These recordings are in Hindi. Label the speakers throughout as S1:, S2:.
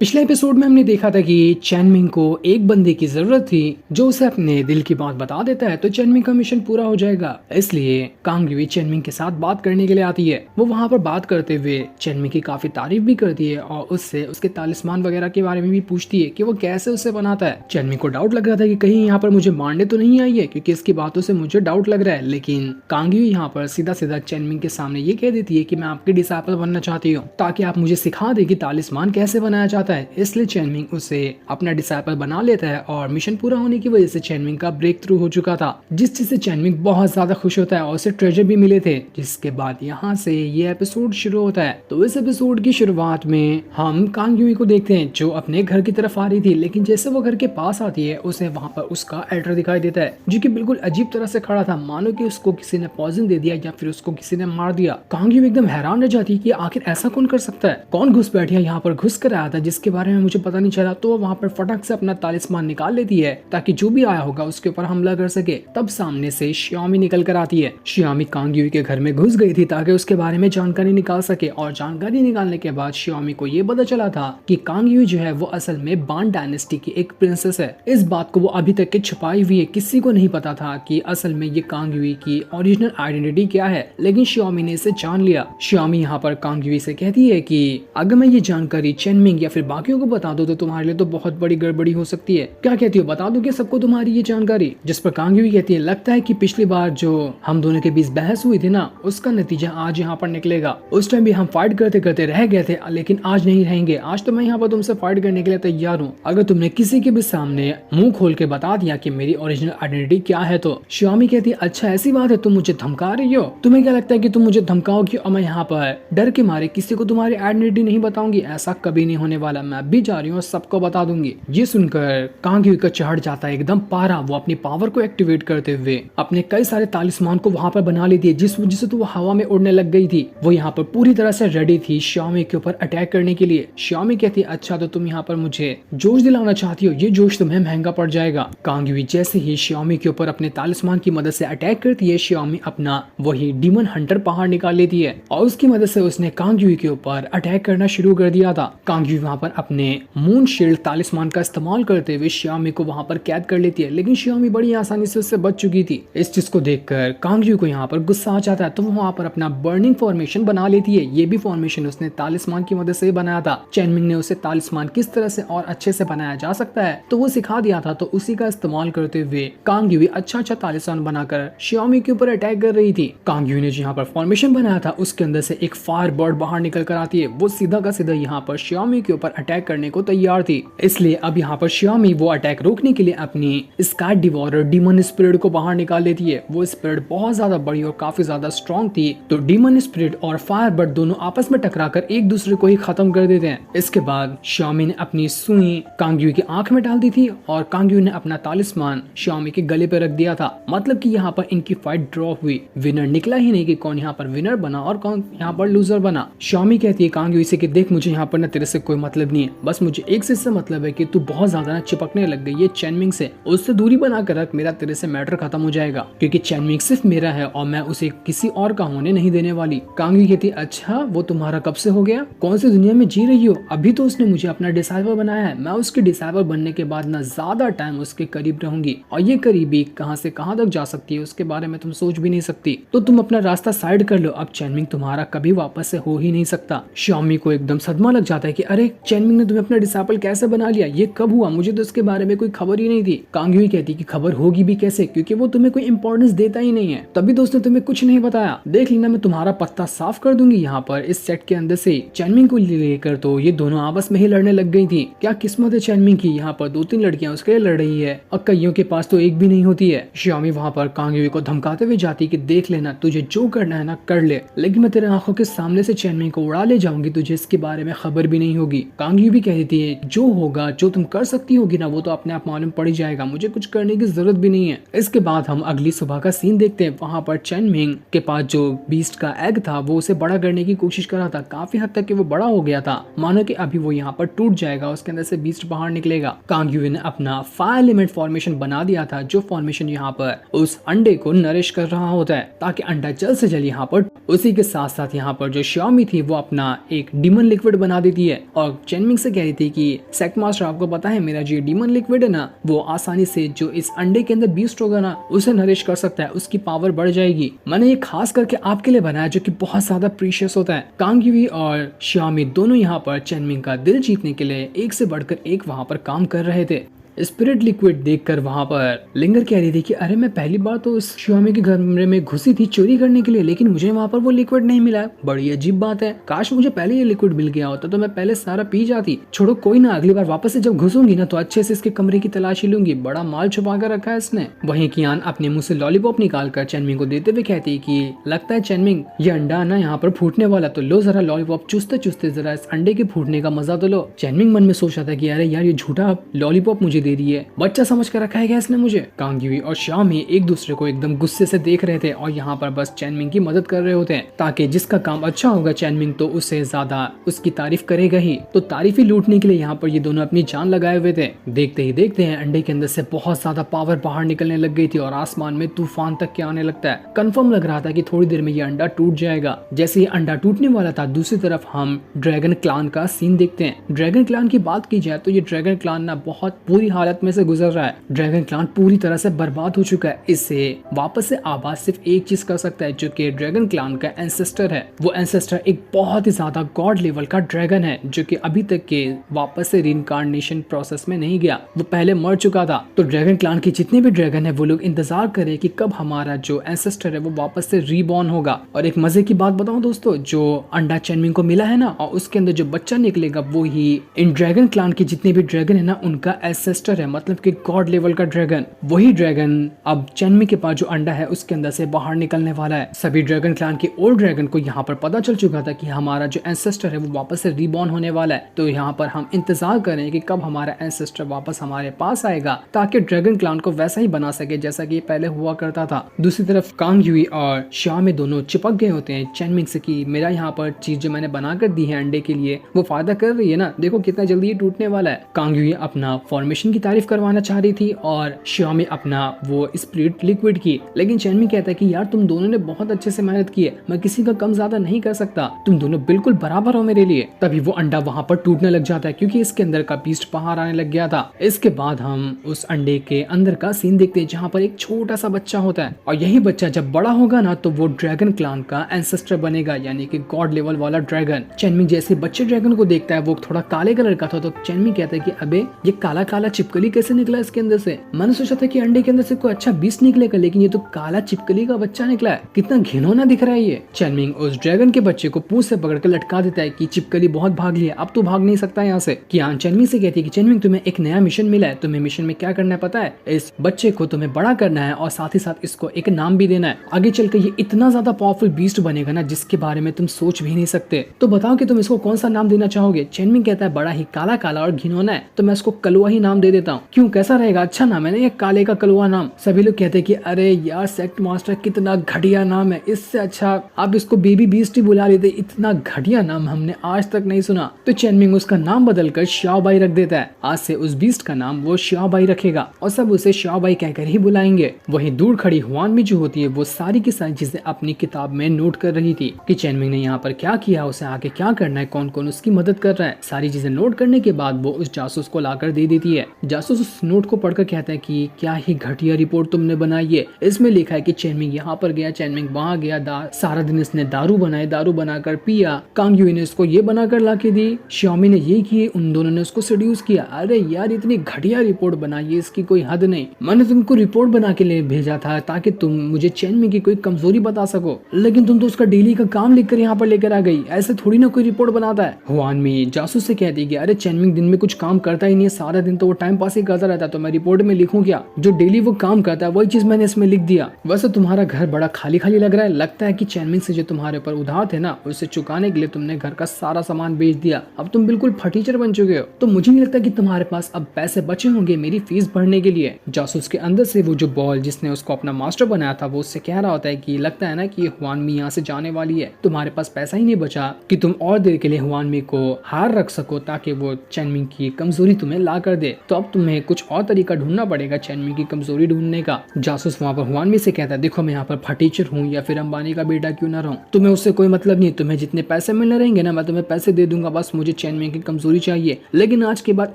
S1: पिछले एपिसोड में हमने देखा था कि चैनमिंग को एक बंदे की जरूरत थी जो उसे अपने दिल की बात बता देता है तो चैनमिंग का मिशन पूरा हो जाएगा। इसलिए कांग यूई चैनमिंग के साथ बात करने के लिए आती है। वो वहां पर बात करते हुए चैनमिंग की काफी तारीफ भी करती है और उससे उसके तालिस्मान वगैरह के बारे में भी पूछती है कि वो कैसे उसे बनाता है। चैनमिंग को डाउट लग रहा था कि कहीं यहाँ पर मुझे मारने तो नहीं आई है, क्योंकि इसकी बातों से मुझे डाउट लग रहा है। लेकिन कांग यूई यहाँ पर सीधा सीधा चैनमिंग के सामने ये कह देती है कि मैं आपके डिसाइपल बनना चाहती हूँ ताकि आप मुझे सिखा दे कि तालिस्मान कैसे बनाया जाता है। इसलिए चैनमिंग उसे अपना डिसाइपल बना लेता है और मिशन पूरा होने की वजह से चैनमिंग का ब्रेक थ्रू हो चुका था, जिस चीज से चैनमिंग बहुत ज्यादा खुश होता है और उसे ट्रेजर भी मिले थे। जिसके बाद यहाँ से ये एपिसोड शुरू होता है। तो इस एपिसोड की शुरुआत में हम कांग यूई को देखते हैं जो अपने घर की तरफ आ रही थी, लेकिन जैसे वो घर के पास आती है उसे वहाँ पर उसका एल्डर दिखाई देता है जो कि बिल्कुल अजीब तरह से खड़ा था, मानो कि उसको किसी ने पॉइजन दे दिया या फिर उसको किसी ने मार दिया। कांग यूई एकदम हैरान रह जाती है कि आखिर ऐसा कौन कर सकता है, कौन घुस बैठिया यहाँ पर घुस कर आया था जिसके बारे में मुझे पता नहीं चला। तो वो वहाँ पर फटक से अपना तालिस्मान निकाल लेती है ताकि जो भी आया होगा उसके ऊपर हमला कर सके। तब सामने से श्यामी निकल कर आती है। श्यामी कांग यूई के घर में घुस गई थी ताकि उसके बारे में जानकारी निकाल सके, और जानकारी निकालने के बाद श्यामी को ये पता चला था कि कांग यूई जो है वो असल में बान डायनेस्टी की एक प्रिंसेस है। इस बात को वो अभी तक के छुपाई हुई है, किसी को नहीं पता था कि असल में ये कांग यूई की ओरिजिनल आइडेंटिटी क्या है, लेकिन श्यामी ने इसे जान लिया। श्यामी यहाँ पर कांग यूई से कहती है कि अगर मैं ये जानकारी चैनमिंग या फिर बाकियों को बता दूं तो तुम्हारे लिए तो बहुत बड़ी गड़बड़ी हो सकती है। क्या कहती हो, बता दूं कि सबको तुम्हारी ये जानकारी? जिस पर कांग यूई कहती है लगता है कि पिछली बार जो हम दोनों के बीच बहस हुई थी ना, उसका नतीजा आज यहाँ पर निकलेगा। उस टाइम भी हम फाइट करते करते रह गए थे, लेकिन आज नहीं रहेंगे। आज तो मैं यहाँ पर तुमसे फाइट करने के लिए तैयार हूँ अगर तुमने किसी के भी सामने मुंह खोल के बता दिया कि मेरी ओरिजिनल आइडेंटिटी क्या है तो। श्यामी कहती है अच्छा ऐसी बात है, तुम मुझे धमका रही हो? तुम्हें क्या लगता है कि तुम मुझे धमकाओगी और मैं यहाँ पर डर के मारे किसी को तुम्हारी आइडेंटिटी नहीं बताऊंगी? ऐसा कभी नहीं होने वाला, मैं भी जा रही हूँ और सबको बता दूंगी। ये सुनकर कांग यूई का चढ़ जाता है एकदम पारा। वो अपनी पावर को एक्टिवेट करते हुए अपने कई सारे तालिस्मान को वहां पर बना लेती है, जिस वजह से तो वो हवा में उड़ने लग गई थी। वो यहाँ पर पूरी तरह से रेडी थी श्यामी के ऊपर अटैक करने के लिए। श्यामी कहती है अच्छा तो तुम यहाँ पर मुझे जोश दिलाना चाहती हो, ये जोश तुम्हें महंगा पड़ जाएगा। कांग यूई जैसे ही श्यामी के ऊपर अपने तालिस्मान की मदद से अटैक करती है, श्यामी अपना वही डीमन हंटर पहाड़ निकाल लेती है और उसकी मदद से उसने कांग यूई के ऊपर अटैक करना शुरू कर दिया था। कांग यूई वहाँ पर अपने मून शील्ड तालिस्मान का इस्तेमाल करते हुए श्यामी को वहाँ पर कैद कर लेती है, लेकिन श्यामी बड़ी आसानी से उससे बच चुकी थी। इस चीज को देखकर कांग यूई को यहाँ पर गुस्सा आ जाता है, तो वो वहाँ पर अपना बर्निंग फॉर्मेशन बना लेती है। ये भी फॉर्मेशन उसने तालिस्मान की मदद से बनाया था। चैनमिंग ने उसे तालिस्मान किस तरह से और अच्छे से बनाया जा सकता है तो वो सिखा दिया था, तो उसी का इस्तेमाल करते हुए कांग यूई अच्छा तालिस्मान बनाकर श्यामी के ऊपर अटैक कर रही थी। कांग यूई ने जो यहाँ पर फॉर्मेशन बनाया था उसके अंदर से एक फायर बर्ड बाहर निकल कर आती है। वो सीधा का सीधा यहाँ पर श्यामी के ऊपर अटैक करने को तैयार थी। इसलिए अब यहाँ पर श्यामी वो अटैक रोकने के लिए अपनी स्काई डिवोरर डीमन स्पिरिट को बाहर निकाल लेती है। वो स्पिरिट बहुत ज्यादा बड़ी और काफी ज्यादा स्ट्रॉन्ग थी, तो डीमन स्पिरिट और फायर बर्ड दोनों आपस में टकराकर एक दूसरे को ही खत्म कर देते हैं। इसके बाद श्यामी ने अपनी सुई कांग यूई की आंख में डाल दी थी और कांग यूई ने अपना तालिस्मान श्यामी के गले पे रख दिया था। मतलब कि यहाँ पर इनकी फाइट ड्रॉ हुई, विनर निकला ही नहीं कि कौन यहाँ पर विनर बना और कौन यहाँ पर लूजर बना। श्यामी कहती है कांग यूई से कि देख मुझे यहाँ पर ना तेरे से कोई मतलब नहीं है, बस मुझे एक चीज से मतलब है कि तू बहुत ज्यादा ना चिपकने लग गई है चैनमिंग से, उससे दूरी बना कर रख, मेरा तेरे से मैटर खत्म हो जाएगा, क्योंकि चैनमिंग सिर्फ मेरा है और मैं उसे किसी और का होने नहीं देने वाली। कांग यूई कहती अच्छा वो तुम्हारा कब से हो गया, कौन सी दुनिया में जी रही हो? अभी तो उसने मुझे अपना डिसाइपल बनाया है, मैं उसके डिसाइपल बनने के बाद ना ज्यादा टाइम उसके करीब रहूंगी, और ये करीबी कहाँ से कहाँ तक जा सकती है उसके बारे में तुम सोच भी नहीं सकती। तो तुम अपना रास्ता साइड कर लो, अब चैनमिंग तुम्हारा कभी वापस से हो ही नहीं सकता। श्यामी को एकदम सदमा लग जाता है कि अरे चैनमिंग ने तुम्हें अपना डिसाइपल कैसे बना लिया, ये कब हुआ? मुझे तो इसके बारे में कोई खबर ही नहीं थी। कांग यूई कहती कि खबर होगी भी कैसे, क्योंकि वो तुम्हें कोई इंपॉर्टेंस देता ही नहीं है, तभी तो उसने तुम्हें कुछ नहीं बताया। देख लेना मैं तुम्हारा पत्ता साफ कर दूंगी यहाँ पर इस सेट के अंदर से। चैनमिंग को लेकर तो ये दोनों आपस में ही लड़ने लग गई थी। क्या किस्मत है चैनमिंग की, यहाँ पर 2-3 लड़कियां उसके लिए लड़ रही है और कईयों के पास तो एक भी नहीं होती है। श्यामी वहाँ पर कांग यूई को धमकाते हुए जाती कि देख लेना तुझे जो करना है ना कर ले, लेकिन मैं तेरे आंखों के सामने से चैनमिंग को उड़ा ले जाऊंगी, तुझे इसके बारे में खबर भी नहीं होगी। कांग यूई भी कहती है जो होगा जो तुम कर सकती होगी ना वो तो अपने आप मालूम पड़ जाएगा, मुझे कुछ करने की जरूरत भी नहीं है। इसके बाद हम अगली सुबह का सीन देखते हैं। वहाँ पर चैनमिंग के पास जो बीस्ट का एग था वो उसे बड़ा करने की कोशिश कर रहा था, काफी हद तक कि वो बड़ा हो गया था, मानो कि अभी वो यहाँ पर टूट जाएगा, उसके अंदर से बीस्ट बाहर निकलेगा। कांग यूई ने अपना फायर एलिमेंट फॉर्मेशन बना दिया था, जो फॉर्मेशन यहाँ पर उस अंडे को नरिश कर रहा होता है ताकि अंडा जल्द से जल्द यहाँ पर उसी के साथ साथ यहाँ पर जो श्यामी थी वो अपना एक डीमन लिक्विड बना देती है और चेनमिंग से कह रही थी कि सेक्ट मास्टर आपको पता है मेरा जो डीमन लिक्विड है ना वो आसानी से जो इस अंडे के अंदर बीस्ट होगा ना उसे नरिश कर सकता है, उसकी पावर बढ़ जाएगी। मैंने ये खास करके आपके लिए बनाया जो कि बहुत ज्यादा प्रीशियस होता है। कांग युई और श्यामी दोनों यहाँ पर चेनमिंग का दिल जीतने के लिए एक से बढ़कर एक वहाँ पर काम कर रहे थे। स्पिरिट लिक्विड देखकर वहां पर लिंगर कह रही थी कि अरे मैं पहली बार तो इस श्यामी के कमरे में घुसी थी चोरी करने के लिए, लेकिन मुझे वहां पर वो लिक्विड नहीं मिला। बड़ी अजीब बात है, काश मुझे पहले ये लिक्विड मिल गया होता तो मैं पहले सारा पी जाती। छोड़ो कोई ना, अगली बार वापस से जब घुसूंगी ना तो अच्छे से इसके कमरे की तलाशी लूंगी, बड़ा माल छुपा कर रखा है इसने। वहीं कियान अपने मुंह से लॉलीपॉप निकाल कर चेनमिंग को देते हुए कहती कि लगता है चेनमिंग ये अंडा ना यहाँ पर फूटने वाला, तो लो जरा लॉलीपॉप चूसते चूसते जरा इस अंडे के फूटने का मजा तो लो। चेनमिंग मन में सोच रहा था कि अरे यार ये झूठा लॉलीपॉप मुझे दे रही है, बच्चा समझ कर रखा है क्या इसने मुझे। कांग युई और श्यामी एक दूसरे को एकदम गुस्से से देख रहे थे और यहाँ पर बस चेनमिंग की मदद कर रहे होते हैं ताकि जिसका काम अच्छा होगा चेनमिंग तो उससे ज्यादा उसकी तारीफ करेगा ही। तो तारीफ ही लूटने के लिए यहाँ पर ये दोनों अपनी जान लगाए हुए थे। देखते ही देखते हैं अंडे के अंदर से बहुत ज्यादा पावर बाहर निकलने लग गई थी और आसमान में तूफान तक के आने लगता है। कंफर्म लग रहा था कि थोड़ी देर में ये अंडा टूट जाएगा। जैसे ये अंडा टूटने वाला था दूसरी तरफ हम ड्रैगन क्लान का सीन देखते हैं। ड्रैगन क्लान की बात की जाए तो ये ड्रैगन क्लान ना बहुत बुरी हालत में से गुजर रहा है। ड्रैगन क्लान पूरी तरह से बर्बाद हो चुका है। इससे वापस से आवाज सिर्फ एक चीज कर सकता है जो कि ड्रैगन क्लान का एंसेस्टर है। वो एंसेस्टर एक बहुत ही ज्यादा गॉड लेवल का ड्रैगन है जो कि अभी तक के वापस से रीइंकार्नेशन प्रोसेस में नहीं गया, वो पहले मर चुका था। तो ड्रैगन क्लान के जितने भी ड्रैगन है वो लोग इंतजार करें कि कब हमारा जो एंसेस्टर है वो वापस से रीबॉर्न होगा। और एक मजे की बात बताऊं दोस्तों, जो अंडा चेनमिंग को मिला है ना और उसके अंदर जो बच्चा निकलेगा वो ही इन ड्रैगन क्लान के जितने भी ड्रैगन है ना उनका एंसेस्टर है, मतलब कि गॉड लेवल का ड्रैगन। वही ड्रैगन अब चेनमिंग के पास जो अंडा है उसके अंदर से बाहर निकलने वाला है। सभी ड्रैगन क्लान के ओल्ड ड्रैगन को यहाँ पर पता चल चुका था कि हमारा जो एंसेस्टर है वो वापस से रीबॉर्न होने वाला है। तो यहाँ पर हम इंतजार करें कि कब हमारा एंसेस्टर वापस हमारे पास आएगा ताकि ड्रैगन क्लान को वैसा ही बना सके जैसा कि पहले हुआ करता था। दूसरी तरफ कांग युई और श्यामी दोनों चिपक गए होते हैं चेनमिंग से कि मेरा यहाँ पर चीज जो मैंने बना कर दी है अंडे के लिए वो फायदा कर रही है ना, देखो कितना जल्दी ये टूटने वाला है। कांग युई अपना फॉर्मेशन की तारीफ करवाना चाह रही थी और श्यामी अपना वो स्प्लिट लिक्विड की, लेकिन चेनमिंग कहता है कि यार तुम दोनों ने बहुत अच्छे से मेहनत की है, मैं किसी का कम ज्यादा नहीं कर सकता, तुम दोनों बिल्कुल बराबर हो मेरे लिए। तभी वो अंडा वहाँ पर टूटने लग जाता है क्योंकि इसके अंदर का बीस्ट बाहर आने लग गया था। इसके बाद हम उस अंडे के अंदर का सीन देखते हैं जहाँ पर एक छोटा सा बच्चा होता है और यही बच्चा जब बड़ा होगा ना तो वो ड्रैगन क्लान का एंसेस्टर बनेगा, यानी कि गॉड लेवल वाला ड्रैगन। चेनमिंग जैसे बच्चे ड्रैगन को देखता है वो थोड़ा काले कलर का था तो चेनमिंग कहता है कि अबे ये काला काला चिपकली कैसे निकला इसके अंदर से। मैंने सोचा था कि अंडे के अंदर से कोई अच्छा बीस्ट निकलेगा लेकिन ये तो काला चिपकली का बच्चा निकला है, कितना घिनौना दिख रहा है ये। चेनमिंग उस ड्रैगन के बच्चे को पूंछ से पकड़कर लटका देता है कि चिपकली बहुत भाग लिया, अब तो भाग नहीं सकता यहाँ से। कियान चेनमिंग से कहती है कि चेनमिंग तुम्हें एक नया मिशन मिला है, तुम्हें मिशन में क्या करना है पता है, इस बच्चे को तुम्हें बड़ा करना है और साथ ही साथ इसको एक नाम भी देना है। आगे चलकर ये इतना ज्यादा पावरफुल बीस्ट बनेगा ना जिसके बारे में तुम सोच भी नहीं सकते। तो बताओ कि तुम इसको कौन सा नाम देना चाहोगे। चेनमिंग कहता है बड़ा ही काला काला और घिनौना है तो मैं इसको कलुआ ही नाम दे देता हूँ। क्यों, कैसा रहेगा, अच्छा नाम है ना ये काले का कलुआ नाम। सभी लोग कहते हैं कि अरे यार सेक्ट मास्टर कितना घटिया नाम है, इससे अच्छा आप इसको बेबी बीस्ट ही बुला लेते, इतना घटिया नाम हमने आज तक नहीं सुना। तो चेनमिंग उसका नाम बदलकर श्याओबाई रख देता है। आज से उस बीस्ट का नाम वो श्याओबाई रखेगा और सब उसे श्याओबाई कहकर ही बुलाएंगे। वहीं दूर खड़ी हुआनमी जो होती है वो सारी की सारी चीजें अपनी किताब में नोट कर रही थी कि चेनमिंग ने यहाँ पर क्या किया, उसे आगे क्या करना है, कौन कौन उसकी मदद कर रहा है। सारी चीजें नोट करने के बाद वो उस जासूस को लाकर दे देती है। जासूस उस नोट को पढ़कर कहता है कि क्या ही घटिया रिपोर्ट तुमने बनाई है। इसमें लिखा है कि चेनमिंग यहाँ पर गया, चेनमिंग वहाँ गया, सारा दिन इसने दारू बनाए, दारू बनाकर पिया, कांग युई ने इसको ये बनाकर लाके दी, श्यामी ने ये किए, उन दोनों ने उसको सेड्यूस किया। अरे यार इतनी घटिया रिपोर्ट बनाई है, इसकी कोई हद नहीं। मैंने तुमको रिपोर्ट बना के लिए भेजा था ताकि तुम मुझे चेनमिंग की कोई कमजोरी बता सको, लेकिन तुम तो उसका डेली का काम लिखकर यहाँ पर लेकर आ गई, ऐसे थोड़ी ना कोई रिपोर्ट बनाता है। हुआनमी जासूस से कहती है अरे चेनमिंग दिन में कुछ काम करता ही नहीं है, सारा दिन तो वो टाइम पास ही करता रहता है, तो मैं रिपोर्ट में लिखूं क्या, जो डेली वो काम करता है वही चीज मैंने इसमें लिख दिया। वैसे तुम्हारा घर बड़ा खाली खाली लग रहा है, लगता है कि चेनमिंग से जो तुम्हारे ऊपर उधार थे ना उसे चुकाने के लिए तुमने घर का सारा सामान बेच दिया, अब तुम बिल्कुल फटीचर बन चुके हो, तो मुझे नहीं लगता कि तुम्हारे पास अब पैसे बचे होंगे मेरी फीस भरने के लिए। जासूस के अंदर से वो जो बॉल जिसने उसको अपना मास्टर बनाया था वो उससे कह रहा होता है कि लगता है ना कि हुआनमी यहाँ से जाने वाली है, तुम्हारे पास पैसा ही नहीं बचा कि तुम और देर के लिए हुआनमी को हार रख सको ताकि वो चेनमिंग की कमजोरी तुम्हें ला कर दे। तो तो अब तुम्हें कुछ और तरीका ढूंढना पड़ेगा चैनमिंग की कमजोरी ढूंढने का। जासूस वहाँ पर हुआनवी से कहता है, देखो मैं यहाँ पर फटीचर हूँ या फिर अंबानी का बेटा क्यों ना रहूँ, तुम्हें उससे कोई मतलब नहीं, तुम्हें जितने पैसे मिलने रहेंगे ना मैं तुम्हें पैसे दे दूंगा, बस मुझे चैनमिंग की कमजोरी चाहिए, लेकिन आज के बाद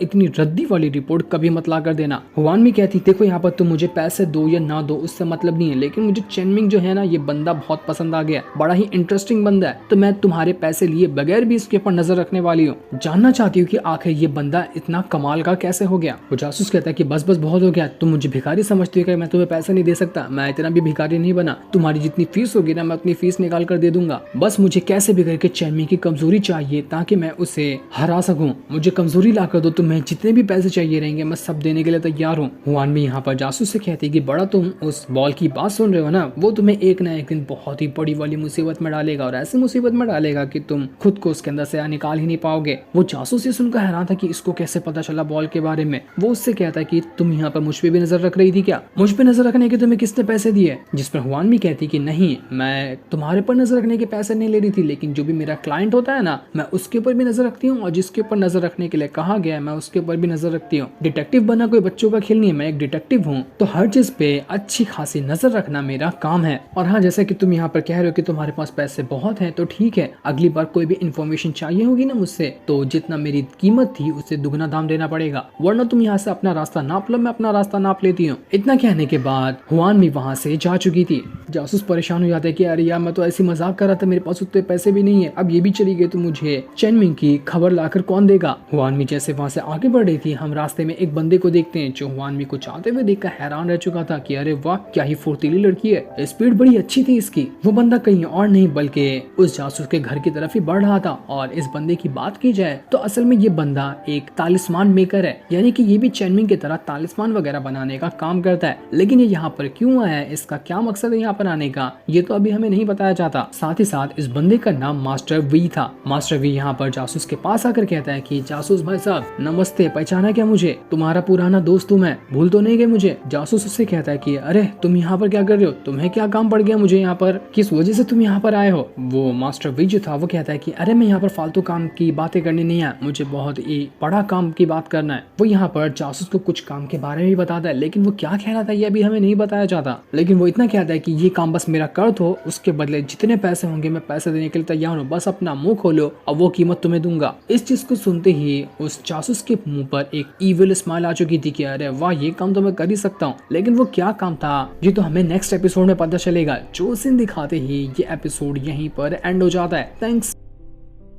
S1: इतनी रद्दी वाली रिपोर्ट कभी मत ला कर देना। हुआनवी कहती, देखो यहाँ पर तुम मुझे पैसे दो या ना दो उससे मतलब नहीं है, लेकिन मुझे चैनमिंग जो है ना ये बंदा बहुत पसंद आ गया, बड़ा ही इंटरेस्टिंग बंदा है, तो मैं तुम्हारे पैसे लिए बगैर भी इसके ऊपर नजर रखने वाली हूँ। जानना चाहती हूँ कि आखिर ये बंदा इतना कमाल का कैसे हो गया। वो जासूस कहता है कि बस बस बहुत हो गया, तुम मुझे भिखारी समझती हो कि मैं तुम्हें पैसे नहीं दे सकता, मैं इतना भी भिखारी नहीं बना, तुम्हारी जितनी फीस होगी ना मैं अपनी फीस निकाल कर दे दूंगा, बस मुझे कैसे भी करके चैनमिंग की कमजोरी चाहिए ताकि मैं उसे हरा सकूं, मुझे कमजोरी ला कर दो, तुम्हें जितने भी पैसे चाहिए रहेंगे मैं सब देने के लिए तैयार हूँ। हुआनवी यहाँ पर जासूस से कहती है कि बड़ा तुम उस बॉल की बात सुन रहे हो ना, वो तुम्हें एक ना एक दिन बहुत ही बड़ी वाली मुसीबत में डालेगा और ऐसी मुसीबत में डालेगा कि तुम खुद को उसके अंदर से निकाल ही नहीं पाओगे। वो जासूस ये सुनकर हैरान था कि इसको कैसे पता चला बॉल के बारे में। वो उससे कहता है कि तुम यहाँ पर मुझ पे भी नजर रख रही थी क्या, मुझ पे नजर रखने के तुम्हें किसने पैसे दिए। जिस पर हुआनवी कहती कि नहीं, मैं तुम्हारे पर नजर रखने के पैसे नहीं ले रही थी, लेकिन जो भी मेरा क्लाइंट होता है ना मैं उसके ऊपर भी नजर रखती हूँ और जिसके ऊपर नजर रखने के लिए कहा गया है मैं उसके ऊपर भी नजर रखती हूँ। डिटेक्टिव बनना कोई बच्चों का खेल नहीं है, मैं एक डिटेक्टिव हूँ, तो हर चीज पे अच्छी खासी नजर रखना मेरा काम है। और हाँ, जैसे कि तुम यहाँ पर कह रहे हो कि तुम्हारे पास पैसे बहुत हैं, तो ठीक है, अगली बार कोई भी इन्फॉर्मेशन चाहिए होगी ना मुझसे, तो जितना मेरी कीमत थी उससे दुगना दाम देना पड़ेगा, वरना तुम यहाँ से अपना रास्ता नाप लो, मैं अपना रास्ता नाप लेती हूँ। इतना कहने के बाद हुआनवी वहाँ से जा चुकी थी। जासूस परेशान हो जाता है कि अरे यार मैं तो ऐसी मजाक कर रहा था, मेरे पास उतने पैसे भी नहीं है, अब ये भी चली गई तो मुझे चैनमिंग की खबर लाकर कौन देगा। हुआनवी जैसे वहाँ से आगे बढ़ रही थी, हम रास्ते में एक बंदे को देखते हैं जो हुआनवी को चाहते हुए देखकर हैरान रह चुका था कि अरे वाह क्या ही फुर्तीली लड़की है, स्पीड बड़ी अच्छी थी इसकी। वो बंदा कहीं और नहीं बल्कि उस जासूस के घर की तरफ ही बढ़ रहा था। और इस बंदे की बात की जाए तो असल में ये बंदा एक तालिस्मान मेकर है, यानी कि ये भी चैनमिंग की तरह तालिस्मान वगैरह बनाने का काम करता है। लेकिन ये यहाँ पर क्यों आया है, इसका क्या मकसद है यहाँ पर आने का, ये तो अभी हमें नहीं बताया जाता। साथ ही साथ इस बंदे का नाम मास्टर वी था। मास्टर वी यहाँ पर जासूस के पास आकर कहता है कि जासूस भाई साहब नमस्ते, पहचाना क्या मुझे, तुम्हारा पुराना दोस्त हूँ मैं, भूल तो नहीं गए मुझे। जासूस उससे कहता है कि अरे तुम यहाँ पर क्या कर रहे हो, तुम्हें क्या काम पड़ गया मुझे यहाँ पर, किस वजह से तुम यहाँ पर आए हो। वो मास्टर वी जो था वो कहता है कि अरे मैं यहाँ पर फालतू काम की बातें करनी नहीं है, मुझे बहुत ही बड़ा काम की बात करना है। वो यहाँ पर जासूस को कुछ काम के बारे में भी बताता है, लेकिन वो क्या कह रहा था ये अभी हमें नहीं बताया जाता। लेकिन वो इतना कहता है कि ये काम बस मेरा कर दो, उसके बदले जितने पैसे होंगे मैं पैसे देने के लिए तैयार हूँ, बस अपना मुंह खोलो और वो कीमत तुम्हें दूंगा। इस चीज को सुनते ही उस जासूस के मुंह पर एक ईविल स्माइल आ चुकी थी कि अरे वाह ये काम तो मैं कर ही सकता हूँ। लेकिन वो क्या काम था ये तो हमें नेक्स्ट एपिसोड में पता चलेगा। जो सीन दिखाते ही ये एपिसोड यहीं पर एंड हो जाता है। थैंक्स।